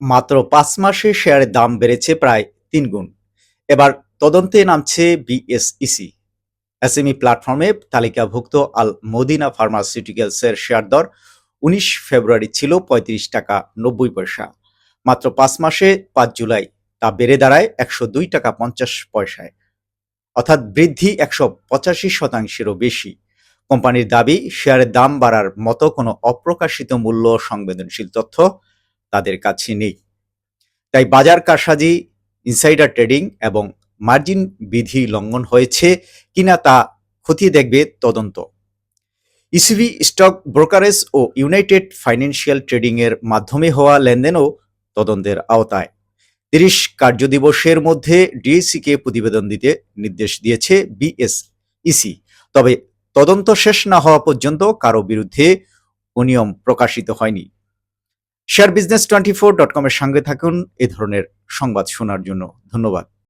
মাত্র ৫ মাসে শেয়ারের দাম বেড়েছে প্রায় ৩ গুণ। এবার তদন্তে নামছে বিএসইসি। এসএমই প্ল্যাটফর্মে তালিকাভুক্ত আল মদিনা ফার্মাসিউটিক্যালসের শেয়ার দর ১৯ ফেব্রুয়ারি ছিল ৳৩৫.৯০। মাত্র ৫ মাসে ৫ জুলাই তা বেড়ে দাঁড়ায় ৳১০২.৫০, অর্থাৎ বৃদ্ধি ১৮৫%-এরও বেশি। কোম্পানির দাবি, শেয়ারের দাম বাড়ার মতো কোনো অপ্রকাশিত মূল্য সংবেদনশীল তথ্য তাদের কাছে নেই। তাই বাজার কারসাজি, ইনসাইডার ট্রেডিং এবং মার্জিন বিধি লঙ্ঘন হয়েছে কিনা তা খতিয়ে দেখবে তদন্ত। ইসিবি স্টক ব্রোকারেজ ও ইউনাইটেড ফাইন্যান্সিয়াল ট্রেডিংয়ের মাধ্যমে হওয়া লেনদেনও তদন্তের আওতায়। ৩০ কার্যদিবসের মধ্যে ডিএসইকে প্রতিবেদন দিতে নির্দেশ দিয়েছে বিএসইসি। তবে তদন্ত শেষ না হওয়া পর্যন্ত কারো বিরুদ্ধে অনিয়ম প্রকাশিত হয়নি। শেয়ার বিজনেস 24.com এর সঙ্গে থাকুন এ ধরনের সংবাদ শোনার জন্য। ধন্যবাদ।